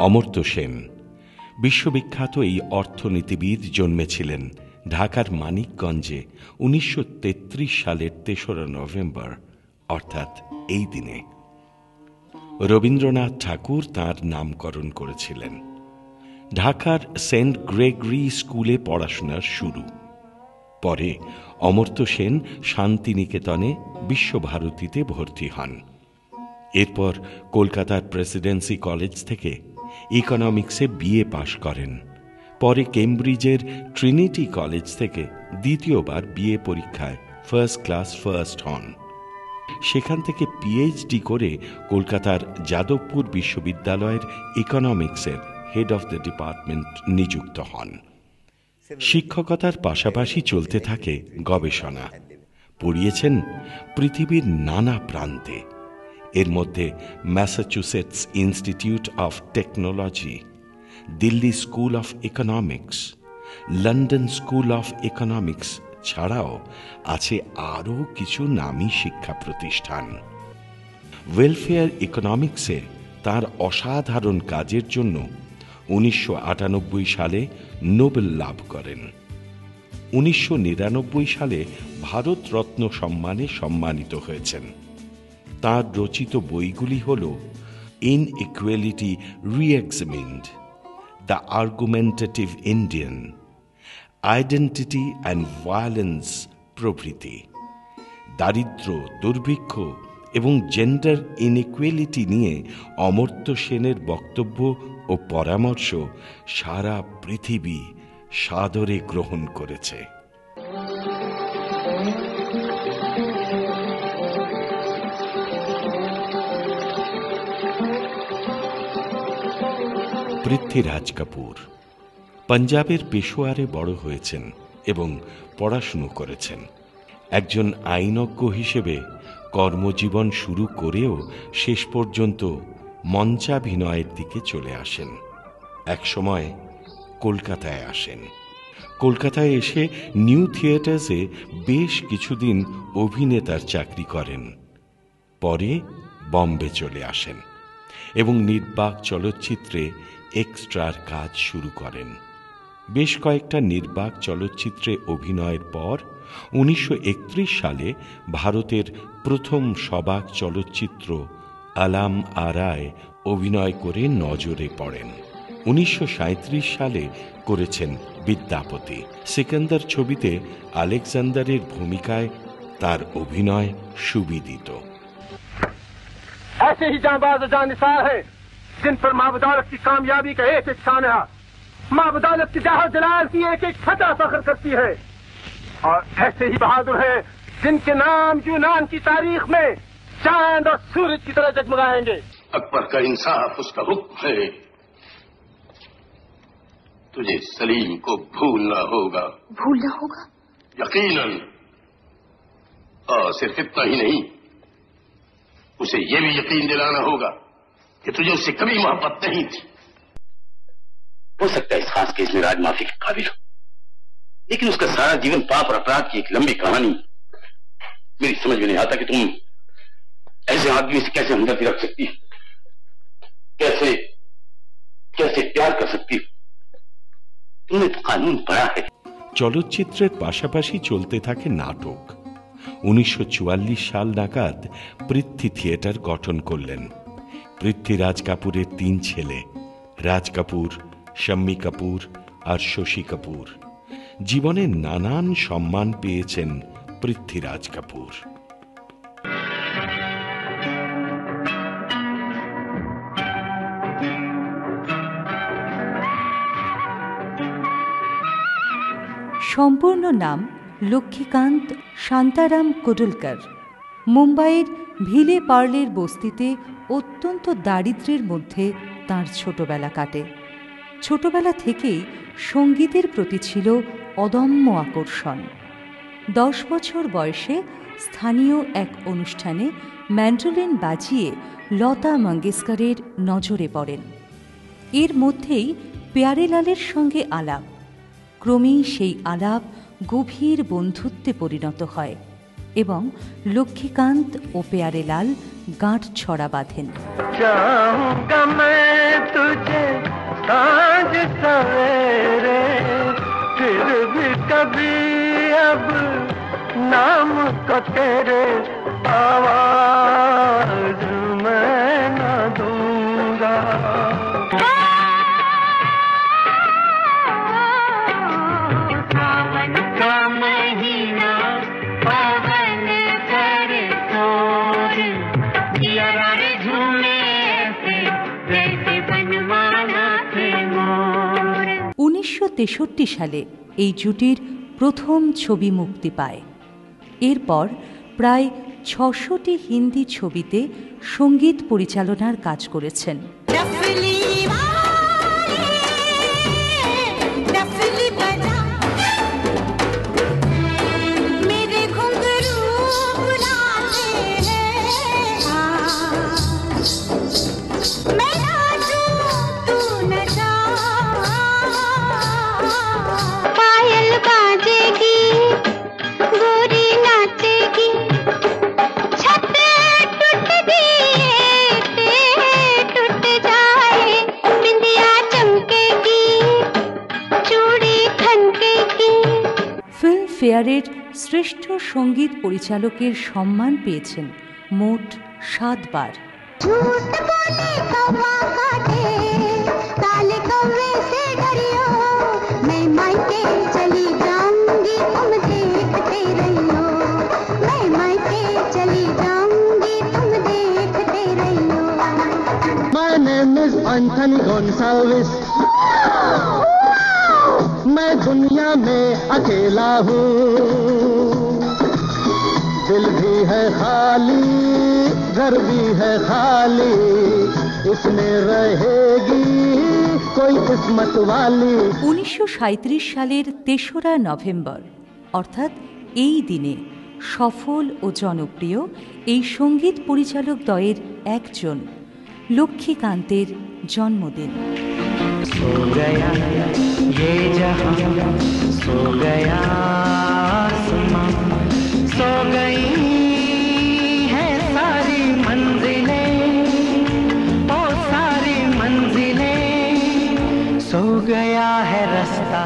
অমর্ত্য সেন বিশ্ববিখ্যাত এই অর্থনীতিবিদ জন্মেছিলেন ঢাকার মানিকগঞ্জে ১৯৩৩ সালের ৩রা নভেম্বর, অর্থাৎ এই দিনে। রবীন্দ্রনাথ ঠাকুর তাঁর নামকরণ করেছিলেন। ঢাকার সেন্ট গ্রেগরি স্কুলে পড়াশোনার শুরু। পরে অমর্ত্য সেন শান্তিনিকেতনে বিশ্বভারতীতে ভর্তি হন। এরপর কলকাতার প্রেসিডেন্সি কলেজ থেকে ইকোনমিক্সে বিএ পাশ করেন। পরে কেমব্রিজের ট্রিনিটি কলেজ থেকে দ্বিতীয়বার বিএ পরীক্ষায় ফার্স্ট ক্লাস ফার্স্ট হন। সেখান থেকে পিএইচডি করে কলকাতার যাদবপুর বিশ্ববিদ্যালয়ের ইকোনমিক্সের হেড অফ দ্য ডিপার্টমেন্ট নিযুক্ত হন। শিক্ষকতার পাশাপাশি চলতে থাকে গবেষণা। পড়িয়েছেন পৃথিবীর নানা প্রান্তে, এর মধ্যে Massachusetts institute of technology, Delhi school of economics, London school of economics ছাড়াও আছে আরও কিছু নামী শিক্ষা প্রতিষ্ঠান। ওয়েলফেয়ার ইকোনমিক্সে তার অসাধারণ কাজের জন্য ১৯৯৮ সালে নোবেল লাভ করেন। ১৯৯৯ সালে ভারতরত্ন সম্মানে সম্মানিত হয়েছেন। তার রচিত বইগুলি হল inequality reexamined, the argumentative Indian, identity and violence প্রভৃতি। দারিদ্র্য, দুর্ভিক্ষ এবং জেন্ডার ইনইকুয়ালিটি নিয়ে অমর্ত্য সেনের বক্তব্য ও পরামর্শ সারা পৃথিবী সাদরে গ্রহণ করেছে। পৃথ্বীরাজ কাপুর পাঞ্জাবের পেশোয়ারে বড় হয়েছেন এবং পড়াশুনো করেছেন। একজন আইনজ্ঞ হিসেবে কর্মজীবন শুরু করেও শেষ পর্যন্ত মঞ্চাভিনয়ের দিকে চলে আসেন। একসময় কলকাতায় আসেন। কলকাতায় এসে নিউ থিয়েটার্সে বেশ কিছুদিন অভিনেতার চাকরি করেন। পরে বম্বে চলে আসেন এবং নির্বাক চলচ্চিত্রে এক্সট্রার কাজ শুরু করেন। বেশ কয়েকটা নির্বাক চলচ্চিত্রে অভিনয়ের পর ১৯৩১ সালে ভারতের প্রথম সবাক চলচ্চিত্র আলাম আরায় অভিনয় করে নজরে পড়েন। ১৯৩৭ সালে করেছেন বিদ্যাপতি। সিকান্দার ছবিতে আলেকজান্ডারের ভূমিকায় তার অভিনয় সুবিদিত। ऐसे ही जांबाज जानिसार है जिन पर माँ बदौलत की कामयाबी का एक शान है। माँ बदौलत की जाहो जलाल की एक एक फतह फख्र करती है। और ऐसे ही बहादुर है जिनके नाम यूनान की तारीख में चांद और सूरज की तरह जगमगाएंगे। अकबर का इंसाफ उसका हुक्म है। तुझे सलीम को भूलना होगा। भूलना होगा? यकीनन। और सिर्फ इतना ही नहीं, उसे यह भी यकीन दिलाना होगा कि तुझे उससे कभी मोहब्बत नहीं थी। हो सकता है इस खास केस में राज माफी के काबिल हो, लेकिन उसका सारा जीवन पाप और अपराध की एक लंबी कहानी। मेरी समझ में नहीं आता कि तुम ऐसे आदमी से कैसे हमदर्दी रख सकती हो, कैसे कैसे प्यार कर सकती हो। तुमने तो कानून पढ़ा है। চলচ্চিত্রের পাশাপাশি চলতে থাকে নাটক। ১৯৪৪ সাল নাগাদ পৃথ্বী থিয়েটার গঠন করলেন। পৃথ্বীরাজ কাপুরের ৩ ছেলে, রাজ কাপুর, শাম্মী কাপুর আর শশী কাপুর। জীবনে নানান সম্মান পেয়েছেন পৃথ্বীরাজ কাপুর। সম্পূর্ণ নাম লক্ষ্মীকান্ত শান্তারাম কুডুলকর। মুম্বাইয়ের ভিলে পার্লের বস্তিতে অত্যন্ত দারিদ্র্যের মধ্যে তাঁর ছোটবেলা কাটে। ছোটবেলা থেকেই সঙ্গীতের প্রতি ছিল অদম্য আকর্ষণ। 10 বছর বয়সে স্থানীয় এক অনুষ্ঠানে ম্যান্ডোলিন বাজিয়ে লতা মঙ্গেশকরের নজরে পড়েন। এর মধ্যেই প্যারেলালের সঙ্গে আলাপ। ক্রমেই সেই আলাপ গভীর বন্ধুত্বে পরিণত হয় এবং লক্ষ্মীকান্ত ও প্যারেলাল গাঁট ছড়া বাঁধেন। सांझ सवेरे, फिर भी कभी अब नाम को तेरे आवाज मैं न दूंगा। सावन का महीना पवन करे शोर, जिया झूमे ऐसे जैसे बनमाना थे मोर। 1963 সালে এই জুটির প্রথম ছবি মুক্তি পায়। এরপর প্রায় 600টি হিন্দি ছবিতে সঙ্গীত পরিচালনার কাজ করেছেন। ফিল্মফেয়ারের শ্রেষ্ঠ সঙ্গীত পরিচালকের সম্মান পেয়েছেন মোট 7 বার। My name is Anthony Gonsalves, मैं दुनिया में अकेला हूँ, दिल भी है खाली, घर भी है खाली, इसमें रहेगी कोई किस्मत वाली। 1937 সালের 3রা নভেম্বর অর্থাৎ এই দিনে সফল ও জনপ্রিয় এই সঙ্গীত পরিচালক দ্বয়ের একজন লক্ষ্মীকান্তের জন্মদিন। सो गया ये जहां, सो गया आसमां, सो गई है सारी मंजिलें, ओ सारी मंजिलें, सो गया है रास्ता।